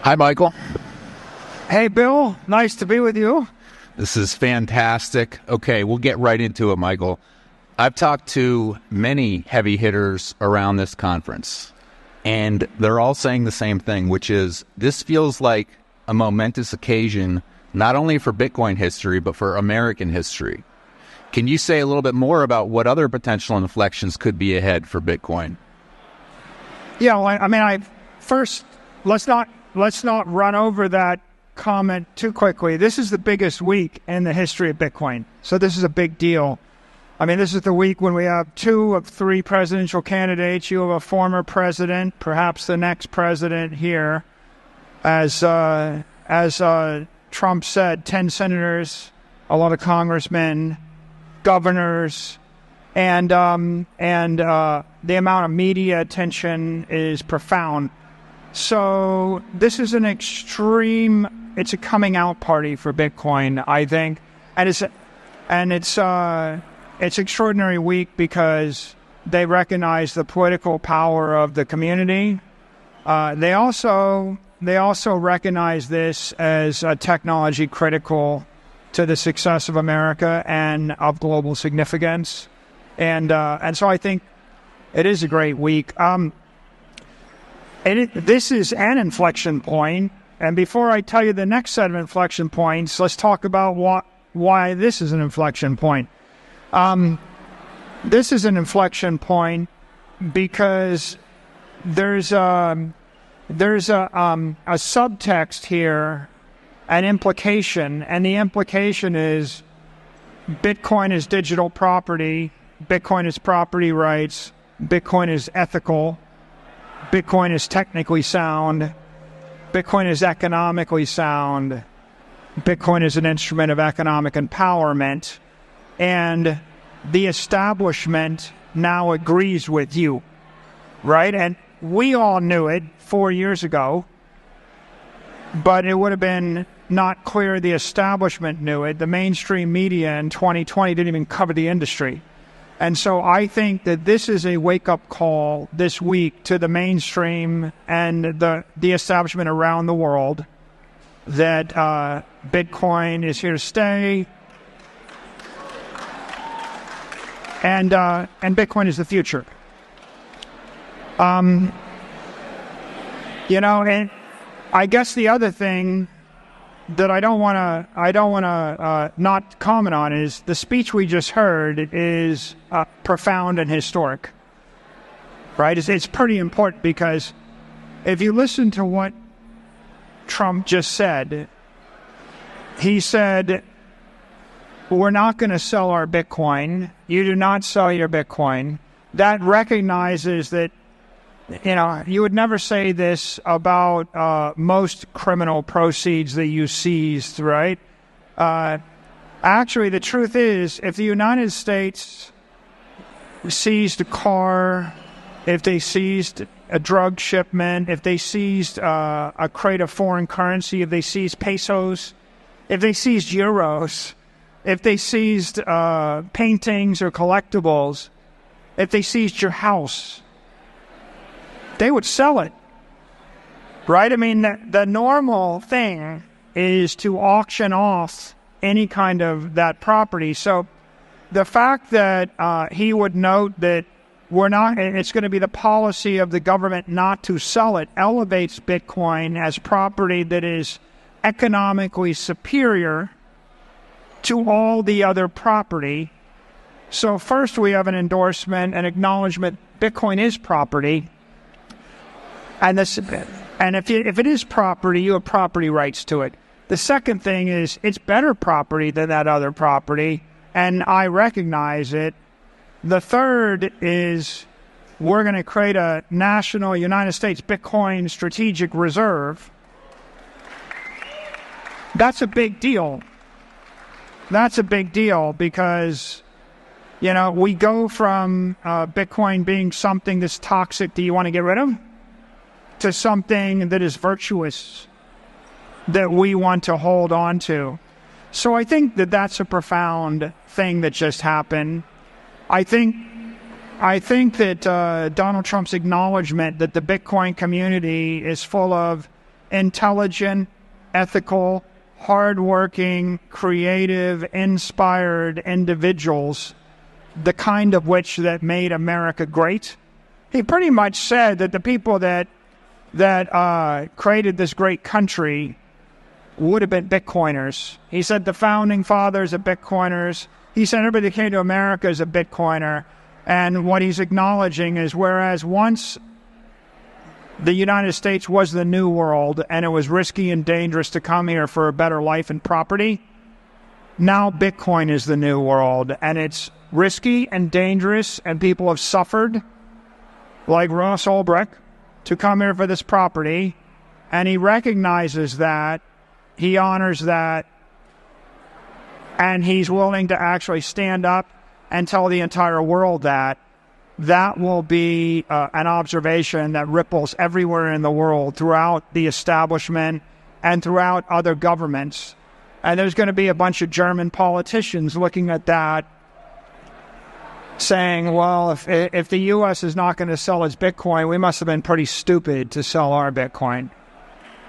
Hi, Michael. Hey, Bill. Nice to be with you. This is fantastic. Okay, we'll get right into it, Michael. I've talked to many heavy hitters around this conference, and they're all saying the same thing, which is this feels like a momentous occasion, not only for Bitcoin history, but for American history. Can you say a little bit more about what other potential inflections could be ahead for Bitcoin? Yeah, well, first, let's not run over that comment too quickly. This is the biggest week in the history of Bitcoin. So this is a big deal. I mean, this is the week when we have 2 of 3 presidential candidates. You have a former president, perhaps the next president here. As Trump said, 10 senators, a lot of congressmen, governors, and the amount of media attention is profound. So this is it's a coming out party for Bitcoin, I think, and it's extraordinary week because they recognize the political power of the community. They also recognize this as a technology critical to the success of America and of global significance, and so I think it is a great week. This is an inflection point, and before I tell you the next set of inflection points, let's talk about why this is an inflection point. This is an inflection point because there's a subtext here, an implication, and the implication is Bitcoin is digital property, Bitcoin is property rights, Bitcoin is ethical, Bitcoin is technically sound, Bitcoin is economically sound, Bitcoin is an instrument of economic empowerment, and the establishment now agrees with you, right? And we all knew it 4 years ago, but it would have been not clear the establishment knew it. The mainstream media in 2020 didn't even cover the industry. And so I think that this is a wake-up call this week to the mainstream and the establishment around the world that Bitcoin is here to stay, and Bitcoin is the future. And I guess the other thing that I don't want to not comment on is the speech we just heard is profound and historic, right? It's pretty important because if you listen to what Trump just said, he said, we're not going to sell our Bitcoin. You do not sell your Bitcoin. That recognizes that, you would never say this about most criminal proceeds that you seized, right? Actually, the truth is, if the United States seized a car, if they seized a drug shipment, if they seized a crate of foreign currency, if they seized pesos, if they seized euros, if they seized paintings or collectibles, if they seized your house, they would sell it, right? I mean, the normal thing is to auction off any kind of that property. So the fact that he would note that it's going to be the policy of the government not to sell it elevates Bitcoin as property that is economically superior to all the other property. So first we have an endorsement, an acknowledgement, Bitcoin is property. And if it is property, you have property rights to it. The second thing is it's better property than that other property, and I recognize it. The third is we're going to create a national United States Bitcoin strategic reserve. That's a big deal. That's a big deal because, we go from Bitcoin being something that's toxic that you want to get rid of to something that is virtuous that we want to hold on to. So I think that that's a profound thing that just happened. I think that Donald Trump's acknowledgement that the Bitcoin community is full of intelligent, ethical, hardworking, creative, inspired individuals, the kind of which that made America great. He pretty much said that the people that created this great country would have been Bitcoiners. He said the founding fathers are Bitcoiners. He said everybody that came to America is a Bitcoiner. And what he's acknowledging is whereas once the United States was the New World and it was risky and dangerous to come here for a better life and property, now Bitcoin is the New World. And it's risky and dangerous, and people have suffered, like Ross Ulbricht, to come here for this property. And he recognizes that, he honors that, and he's willing to actually stand up and tell the entire world that will be an observation that ripples everywhere in the world, throughout the establishment and throughout other governments. And there's going to be a bunch of German politicians looking at that, saying, well, if the U.S. is not going to sell its Bitcoin, we must have been pretty stupid to sell our Bitcoin.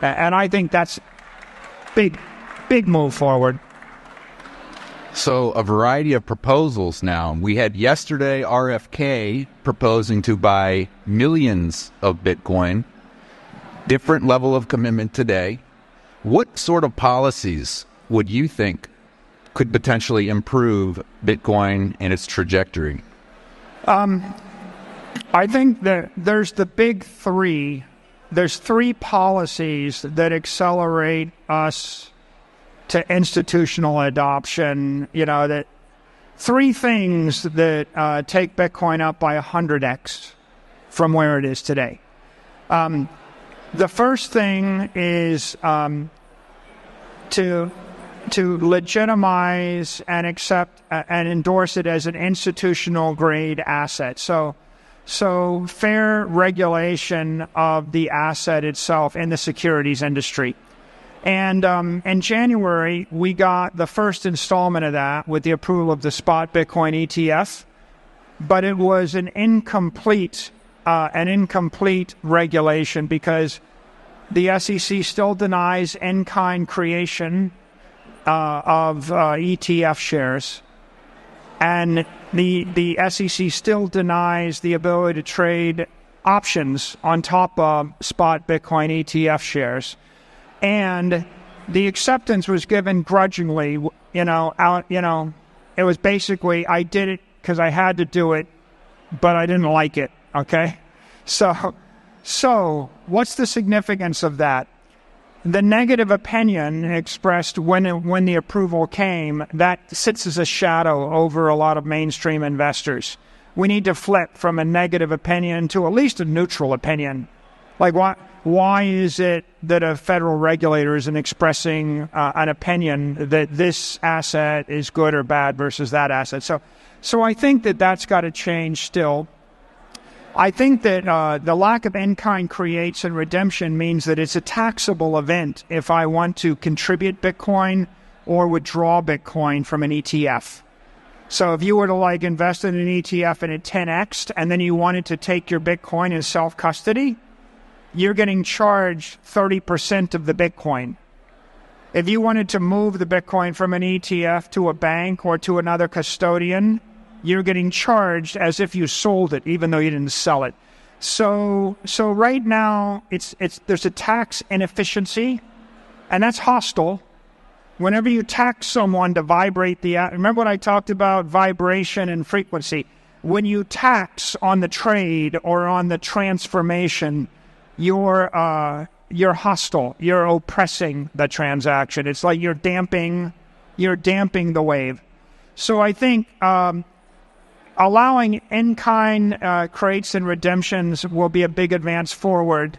And I think that's big move forward. So a variety of proposals now. We had yesterday RFK proposing to buy millions of Bitcoin. Different level of commitment today. What sort of policies would you think could potentially improve Bitcoin and its trajectory? I think that there's the big three. There's three policies that accelerate us to institutional adoption. That three things that take Bitcoin up by 100x from where it is today. The first thing is to legitimize and accept and endorse it as an institutional grade asset. So fair regulation of the asset itself in the securities industry. And in January, we got the first installment of that with the approval of the spot Bitcoin ETF, but it was an incomplete regulation because the SEC still denies in-kind creation of ETF shares, and the SEC still denies the ability to trade options on top of spot Bitcoin ETF shares. And the acceptance was given grudgingly, it was basically, I did it because I had to do it, but I didn't like it, okay? So what's the significance of that? The negative opinion expressed when the approval came, that sits as a shadow over a lot of mainstream investors. We need to flip from a negative opinion to at least a neutral opinion. Like, why is it that a federal regulator isn't expressing an opinion that this asset is good or bad versus that asset? So I think that's got to change still. I think that the lack of in-kind creates and redemption means that it's a taxable event if I want to contribute Bitcoin or withdraw Bitcoin from an ETF. So if you were to invest in an ETF and it 10x'd and then you wanted to take your Bitcoin in self-custody, you're getting charged 30% of the Bitcoin. If you wanted to move the Bitcoin from an ETF to a bank or to another custodian, you're getting charged as if you sold it, even though you didn't sell it. So right now, there's a tax inefficiency, and that's hostile. Whenever you tax someone to vibrate remember what I talked about, vibration and frequency. When you tax on the trade or on the transformation, you're hostile. You're oppressing the transaction. It's like you're damping the wave. So I think allowing in-kind creates and redemptions will be a big advance forward.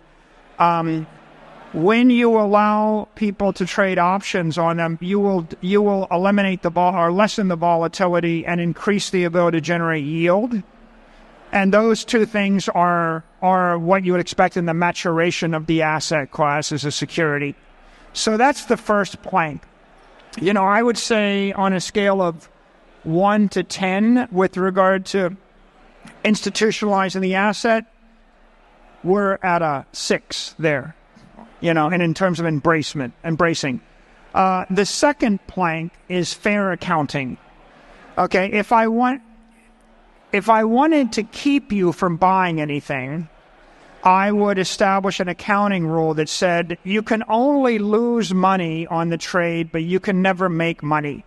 When you allow people to trade options on them, you will eliminate or lessen the volatility and increase the ability to generate yield. And those two things are what you would expect in the maturation of the asset class as a security. So that's the first plank. I would say on a scale of 1 to 10 with regard to institutionalizing the asset, we're at a 6 there. and in terms of embracing. The second plank is fair accounting. Okay, if I wanted to keep you from buying anything, I would establish an accounting rule that said you can only lose money on the trade, but you can never make money.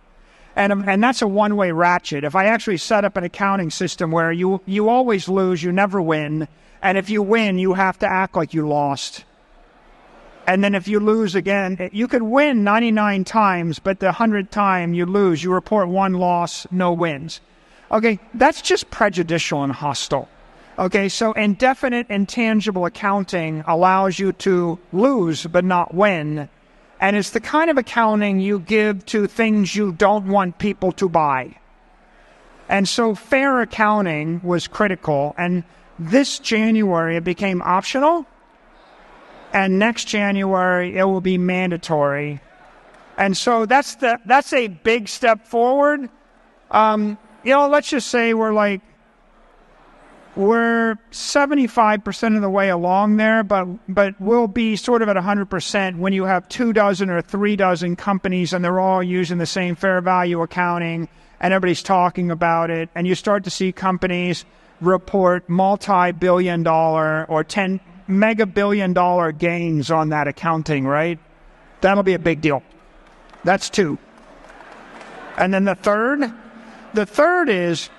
And that's a one-way ratchet. If I actually set up an accounting system where you always lose, you never win, and if you win, you have to act like you lost. And then if you lose again, you could win 99 times, but the 100th time you lose, you report one loss, no wins. Okay, that's just prejudicial and hostile. Okay, so indefinite intangible accounting allows you to lose but not win. And it's the kind of accounting you give to things you don't want people to buy. And so fair accounting was critical. And this January, it became optional. And next January, it will be mandatory. And so that's a big step forward. Let's just say we're 75% of the way along there, but we'll be sort of at 100% when you have 24 or 36 companies and they're all using the same fair value accounting and everybody's talking about it, and you start to see companies report multi-billion-dollar or 10 mega-billion-dollar gains on that accounting, right? That'll be a big deal. That's two. And then the third is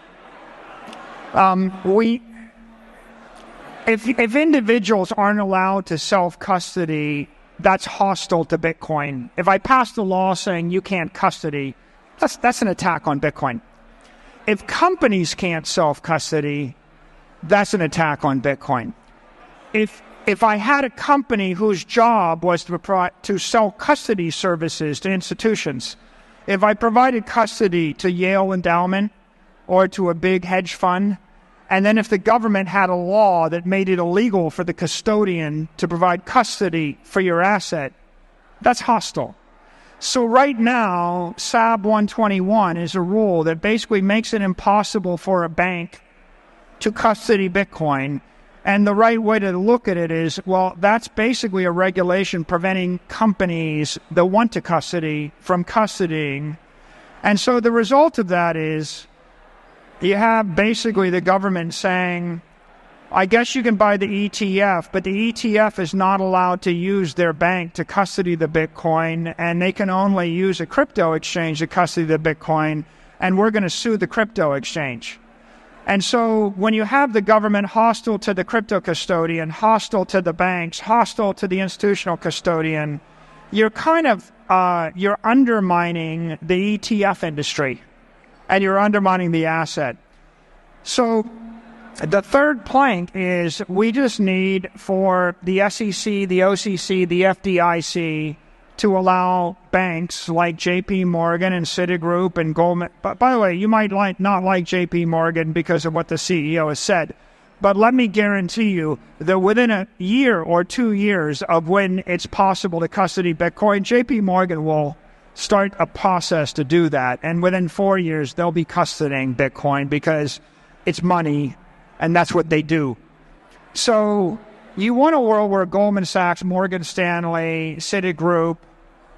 if individuals aren't allowed to self-custody, that's hostile to Bitcoin. If I passed a law saying you can't custody, that's an attack on Bitcoin. If companies can't self-custody, that's an attack on Bitcoin. If I had a company whose job was to sell custody services to institutions, if I provided custody to Yale Endowment or to a big hedge fund, and then if the government had a law that made it illegal for the custodian to provide custody for your asset, that's hostile. So right now, SAB 121 is a rule that basically makes it impossible for a bank to custody Bitcoin. And the right way to look at it is, well, that's basically a regulation preventing companies that want to custody from custodying. And so the result of that is you have basically the government saying, I guess you can buy the ETF, but the ETF is not allowed to use their bank to custody the Bitcoin, and they can only use a crypto exchange to custody the Bitcoin, and we're going to sue the crypto exchange. And so when you have the government hostile to the crypto custodian, hostile to the banks, hostile to the institutional custodian, you're you're undermining the ETF industry, and you're undermining the asset. So the third plank is we just need for the SEC, the OCC, the FDIC to allow banks like JP Morgan and Citigroup and Goldman. But by the way, you might not like JP Morgan because of what the CEO has said. But let me guarantee you that within a year or 2 years of when it's possible to custody Bitcoin, JP Morgan will start a process to do that. And within 4 years, they'll be custodying Bitcoin because it's money, and that's what they do. So you want a world where Goldman Sachs, Morgan Stanley, Citigroup,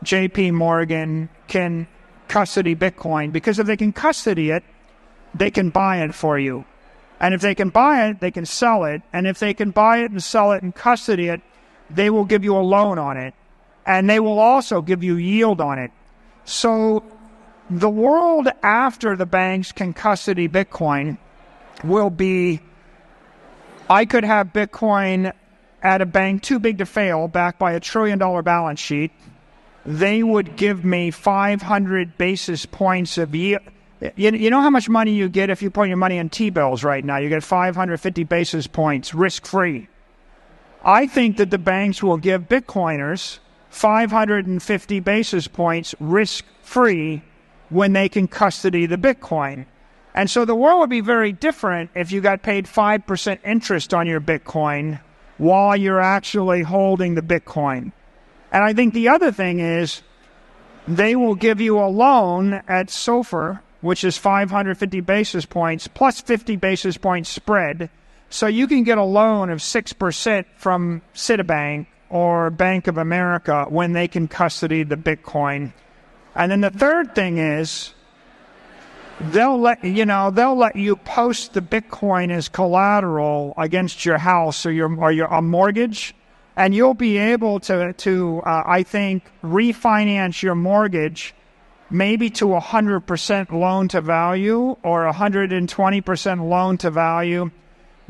JP Morgan can custody Bitcoin, because if they can custody it, they can buy it for you. And if they can buy it, they can sell it. And if they can buy it and sell it and custody it, they will give you a loan on it. And they will also give you yield on it. So the world after the banks can custody Bitcoin will be, I could have Bitcoin at a bank too big to fail, backed by $1 trillion balance sheet. They would give me 500 basis points of yield. You know how much money you get if you put your money in T-bills right now? You get 550 basis points risk-free. I think that the banks will give Bitcoiners 550 basis points risk-free when they can custody the Bitcoin. And so the world would be very different if you got paid 5% interest on your Bitcoin while you're actually holding the Bitcoin. And I think the other thing is they will give you a loan at SOFR, which is 550 basis points plus 50 basis points spread. So you can get a loan of 6% from Citibank or Bank of America when they can custody the Bitcoin. And then the third thing is they'll let you post the Bitcoin as collateral against your house or your mortgage, and you'll be able to I think refinance your mortgage maybe to 100% loan to value or 120% loan to value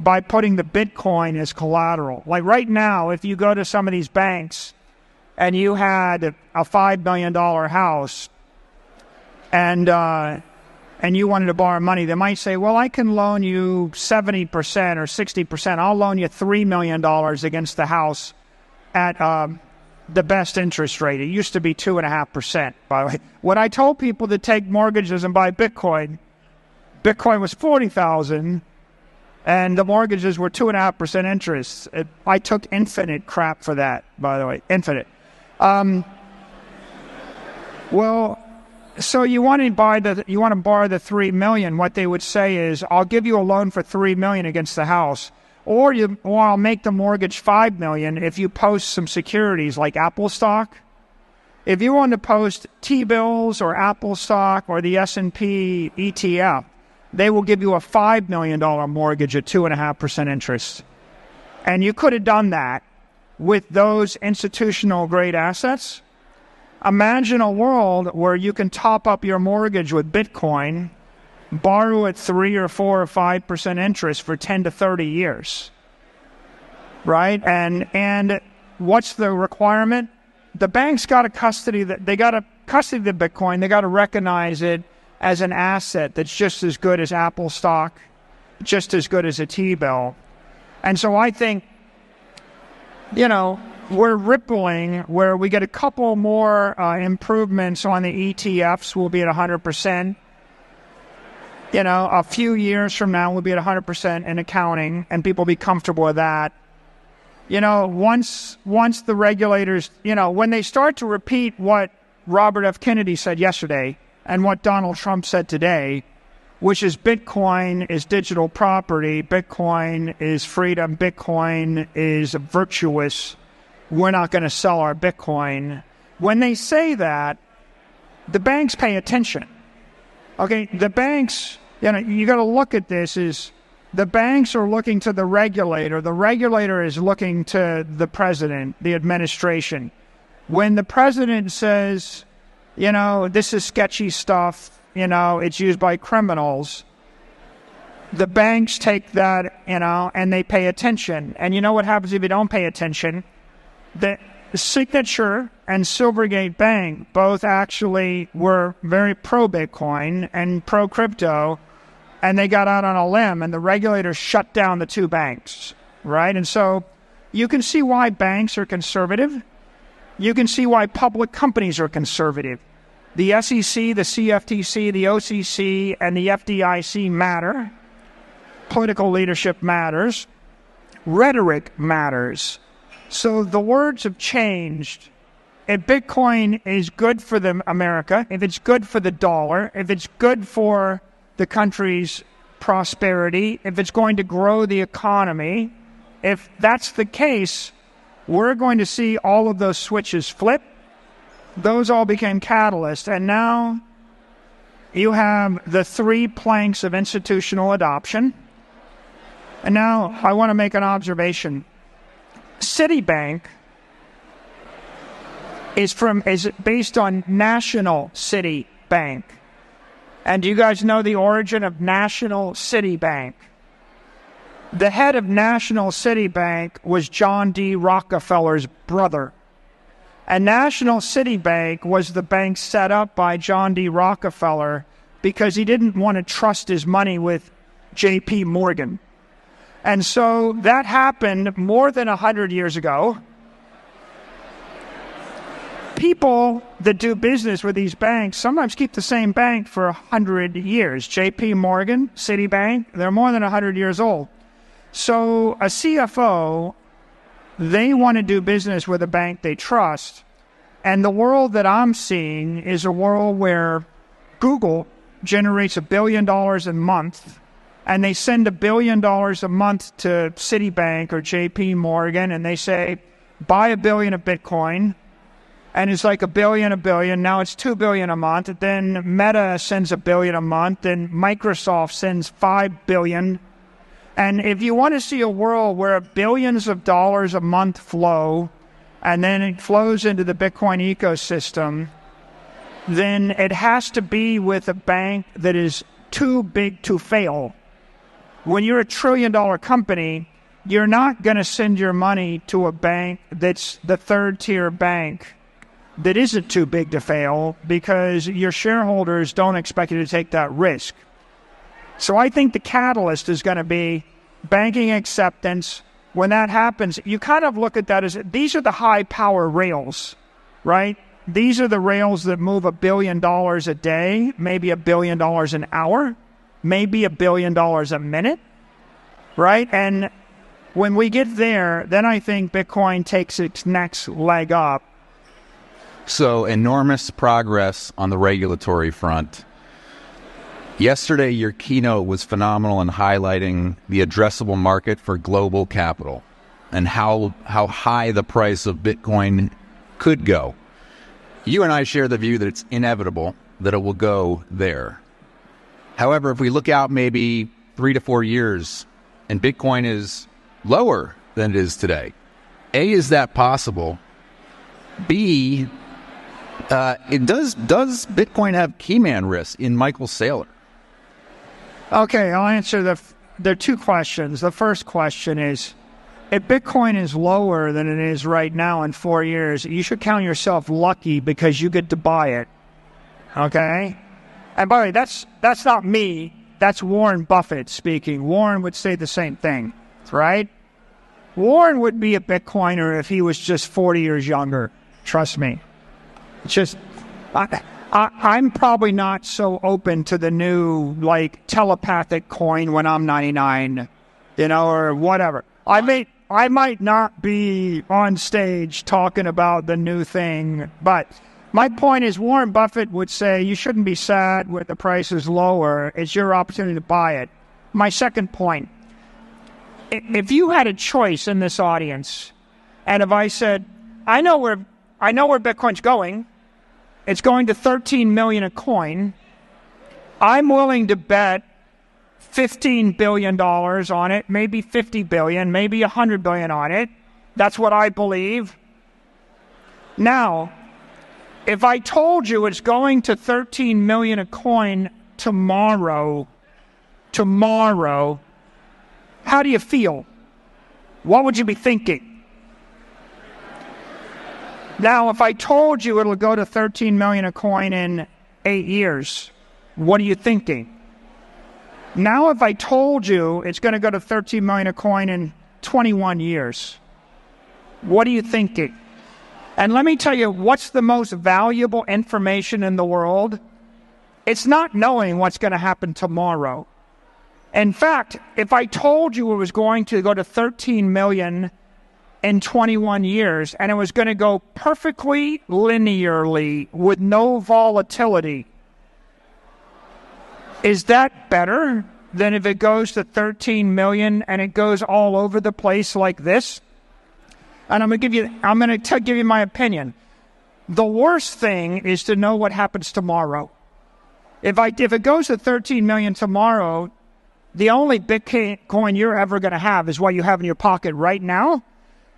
by putting the Bitcoin as collateral. Like right now, if you go to some of these banks and you had a $5 million house and you wanted to borrow money, they might say, well, I can loan you 70% or 60%. I'll loan you $3 million against the house at the best interest rate. It used to be 2.5%, by the way. When I told people to take mortgages and buy Bitcoin, Bitcoin was $40,000, and the mortgages were 2.5% interest. I took infinite crap for that, by the way, infinite. Well, so you want to borrow the $3 million. What they would say is, I'll give you a loan for $3 million against the house. Or I'll make the mortgage $5 million if you post some securities like Apple stock. If you want to post T-bills or Apple stock or the S&P ETF, they will give you a $5 million mortgage at 2.5% interest. And you could have done that with those institutional grade assets. Imagine a world where you can top up your mortgage with Bitcoin, borrow at 3 or 4 or 5% interest for 10 to 30 years, right? And what's the requirement? The bank's got to custody the Bitcoin. They got to recognize it as an asset that's just as good as Apple stock, just as good as a T-bill. And so I think, we're rippling where we get a couple more improvements on the ETFs. We'll be at 100%. A few years from now, we'll be at 100% in accounting, and people will be comfortable with that. Once the regulators, when they start to repeat what Robert F. Kennedy said yesterday and what Donald Trump said today, which is Bitcoin is digital property, Bitcoin is freedom, Bitcoin is virtuous, we're not going to sell our Bitcoin. When they say that, the banks pay attention. Okay, the banks, you got to look at this as the banks are looking to the regulator. The regulator is looking to the president, the administration. When the president says, this is sketchy stuff, it's used by criminals, the banks take that, and they pay attention. And you know what happens if you don't pay attention? The Signature and Silvergate Bank both actually were very pro-Bitcoin and pro-crypto, and they got out on a limb, and the regulators shut down the two banks, right? And so you can see why banks are conservative. You can see why public companies are conservative. The SEC, the CFTC, the OCC, and the FDIC matter. Political leadership matters. Rhetoric matters. So the words have changed. If Bitcoin is good for America, if it's good for the dollar, if it's good for the country's prosperity, if it's going to grow the economy, if that's the case, we're going to see all of those switches flip. Those all became catalysts. And now you have the 3 planks of institutional adoption. And now I want to make an observation. Citibank is based on National City Bank. And do you guys know the origin of National City Bank? The head of National City Bank was John D. Rockefeller's brother. And National City Bank was the bank set up by John D. Rockefeller because he didn't want to trust his money with J.P. Morgan. And so that happened more than 100 years ago. People that do business with these banks sometimes keep the same bank for 100 years. J.P. Morgan, Citibank, they're more than 100 years old. So a CFO, they want to do business with a bank they trust. And the world that I'm seeing is a world where Google generates $1 billion a month, and they send $1 billion a month to Citibank or J.P. Morgan, and they say, buy $1 billion of Bitcoin, and it's like $1 billion. Now it's $2 billion a month. Then Meta sends $1 billion a month. Then Microsoft sends $5 billion. And if you want to see a world where billions of dollars a month flow, and then it flows into the Bitcoin ecosystem, then it has to be with a bank that is too big to fail. When you're a $1 trillion company, you're not going to send your money to a bank that's the third-tier bank that isn't too big to fail, because your shareholders don't expect you to take that risk. So I think the catalyst is going to be banking acceptance. When that happens, you kind of look at that as, these are the high-power rails, right? These are the rails that move $1 billion a day, maybe $1 billion an hour, maybe $1 billion a minute, right? And when we get there, then I think Bitcoin takes its next leg up. So enormous progress on the regulatory front. Yesterday, your keynote was phenomenal in highlighting the addressable market for global capital and how high the price of Bitcoin could go. You and I share the view that it's inevitable that it will go there. However, if we look out maybe 3 to 4 years and Bitcoin is lower than it is today, A, is that possible? B, does Bitcoin have keyman risk in Michael Saylor? Okay, I'll answer there are two questions. The first question is, if Bitcoin is lower than it is right now in 4 years, you should count yourself lucky because you get to buy it. Okay? And by the way, that's not me. That's Warren Buffett speaking. Warren would say the same thing, right? Warren would be a Bitcoiner if he was just 40 years younger. Trust me. It's just, I'm probably not so open to the new, like, telepathic coin when I'm 99, or whatever. I might not be on stage talking about the new thing, but my point is Warren Buffett would say you shouldn't be sad when the price is lower. It's your opportunity to buy it. My second point, if you had a choice in this audience, and if I said, I know where Bitcoin's going, it's going to 13 million a coin, I'm willing to bet $15 billion on it, maybe 50 billion, maybe 100 billion on it. That's what I believe. Now, if I told you it's going to 13 million a coin tomorrow, how do you feel? What would you be thinking? Now, if I told you it'll go to 13 million a coin in 8 years, what are you thinking? Now, if I told you it's going to go to 13 million a coin in 21 years, what are you thinking? And let me tell you, what's the most valuable information in the world? It's not knowing what's going to happen tomorrow. In fact, if I told you it was going to go to 13 million in 21 years, and it was going to go perfectly linearly with no volatility, is that better than if it goes to 13 million and it goes all over the place like this? And I'm going to give you my opinion. The worst thing is to know what happens tomorrow. If it goes to 13 million tomorrow, the only Bitcoin you're ever going to have is what you have in your pocket right now.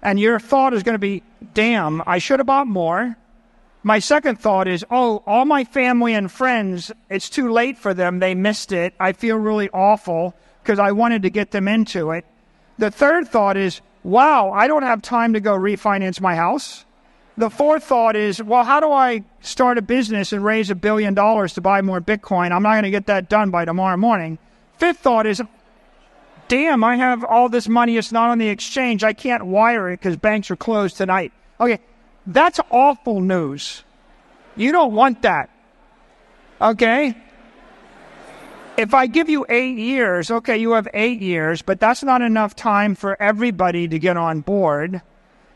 And your thought is going to be, damn, I should have bought more. My second thought is, oh, all my family and friends, it's too late for them. They missed it. I feel really awful because I wanted to get them into it. The third thought is, wow, I don't have time to go refinance my house. The fourth thought is, well, how do I start a business and raise $1 billion to buy more Bitcoin? I'm not going to get that done by tomorrow morning. Fifth thought is, damn, I have all this money. It's not on the exchange. I can't wire it because banks are closed tonight. Okay, that's awful news. You don't want that. Okay? If I give you 8 years, okay, you have 8 years, but that's not enough time for everybody to get on board.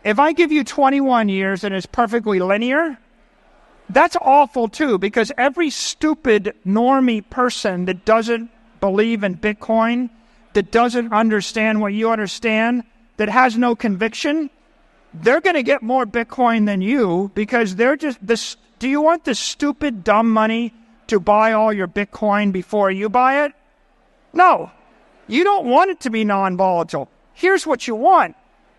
If I give you 21 years and it's perfectly linear, that's awful too, because every stupid normie person that doesn't believe in Bitcoin, that doesn't understand what you understand, that has no conviction, they're going to get more Bitcoin than you because they're just this. Do you want the stupid, dumb money to buy all your Bitcoin before you buy it? No, you don't want it to be non-volatile. Here's what you want.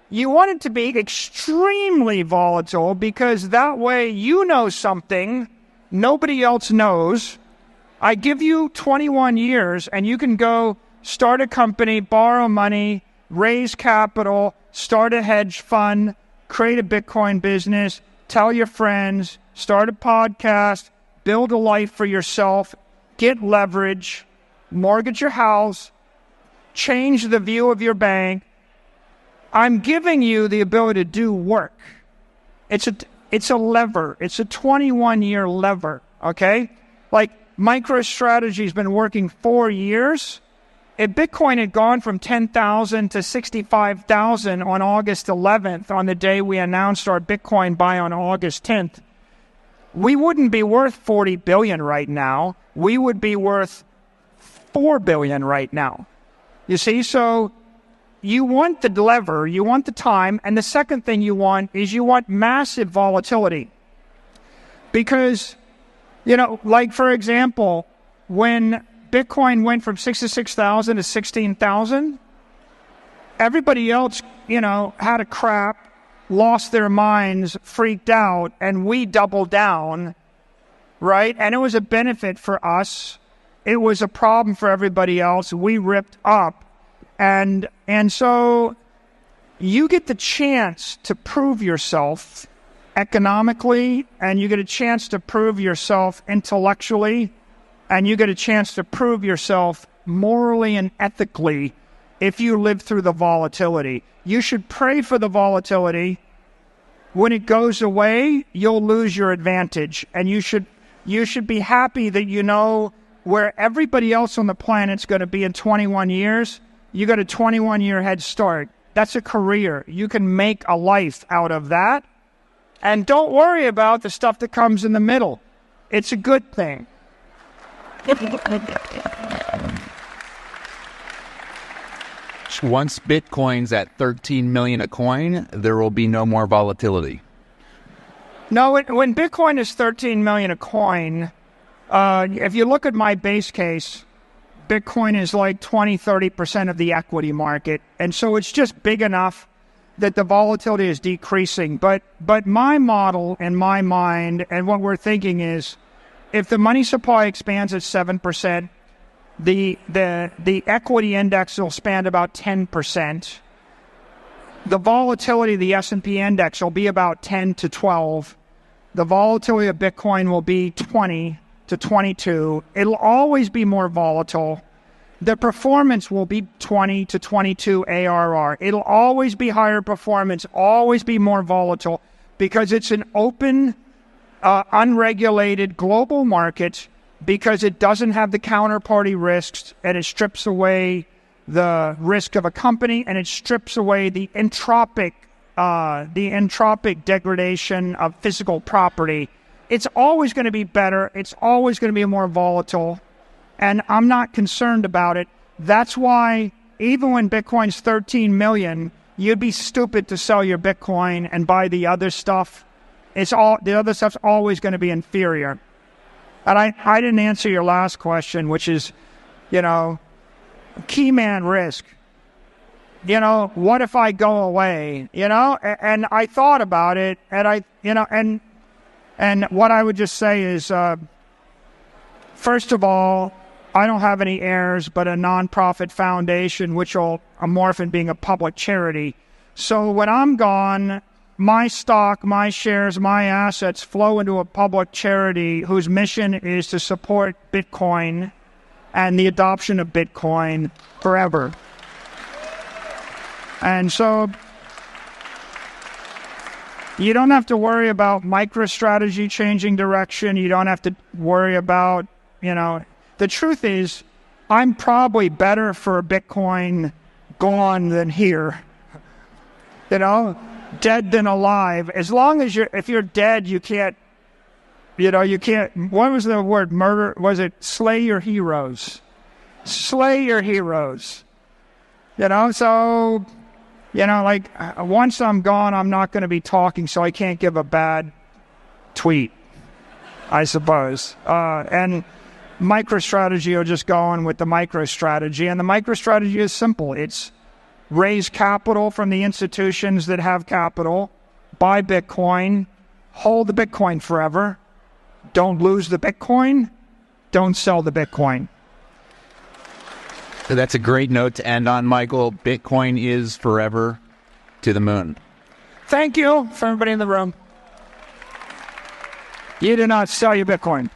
You want it to be extremely volatile because that way you know something nobody else knows. I give you 21 years and you can go start a company, borrow money, raise capital, start a hedge fund, create a Bitcoin business, tell your friends, start a podcast, build a life for yourself, get leverage, mortgage your house, change the view of your bank. I'm giving you the ability to do work. It's a lever. It's a 21-year lever, okay? Like MicroStrategy's been working 4 years. If Bitcoin had gone from 10,000 to 65,000 on August 11th, on the day we announced our Bitcoin buy on August 10th, we wouldn't be worth 40 billion right now. We would be worth 4 billion right now. You see, so you want the lever, you want the time, and the second thing you want is you want massive volatility. Because, like for example, when Bitcoin went from 66,000 to 16,000, everybody else, had a crap, lost their minds, freaked out, and we doubled down, right? And it was a benefit for us. It was a problem for everybody else. We ripped up. And so you get the chance to prove yourself economically, and you get a chance to prove yourself intellectually, and you get a chance to prove yourself morally and ethically if you live through the volatility. You should pray for the volatility. When it goes away, you'll lose your advantage. And you should be happy that you know where everybody else on the planet's going to be in 21 years. You got a 21-year head start. That's a career. You can make a life out of that. And don't worry about the stuff that comes in the middle. It's a good thing. Once Bitcoin's at 13 million a coin, there will be no more volatility. No, when Bitcoin is 13 million a coin, if you look at my base case, Bitcoin is like 20-30% of the equity market. And so it's just big enough that the volatility is decreasing. But my model in my mind and what we're thinking is if the money supply expands at 7%, the equity index will expand about 10%. The volatility of the S&P index will be about 10 to 12. The volatility of Bitcoin will be 20 to 22. It'll always be more volatile. The performance will be 20 to 22 ARR. It'll always be higher performance, always be more volatile because it's an open, unregulated global market because it doesn't have the counterparty risks and it strips away the risk of a company and it strips away the entropic degradation of physical property. It's always going to be better. It's always going to be more volatile. And I'm not concerned about it. That's why even when Bitcoin's 13 million, you'd be stupid to sell your Bitcoin and buy the other stuff. The other stuff's always going to be inferior. And I didn't answer your last question, which is, key man risk. What if I go away? And I thought about it, and and what I would just say is, first of all, I don't have any heirs, but a nonprofit foundation, which will morph in being a public charity. So when I'm gone, my stock, my shares, my assets flow into a public charity whose mission is to support Bitcoin and the adoption of Bitcoin forever. And so you don't have to worry about MicroStrategy changing direction. You don't have to worry about, the truth is, I'm probably better for Bitcoin gone than here. Dead than alive. As long as if you're dead, you can't, what was the word? Murder? Was it slay your heroes? Slay your heroes. So, Once I'm gone, I'm not going to be talking, so I can't give a bad tweet, I suppose. And MicroStrategy will just go on with the MicroStrategy. And the MicroStrategy is simple. It's raise capital from the institutions that have capital, buy Bitcoin, hold the Bitcoin forever, don't lose the Bitcoin, don't sell the Bitcoin. That's a great note to end on, Michael. Bitcoin is forever to the moon. Thank you for everybody in the room. You do not sell your Bitcoin.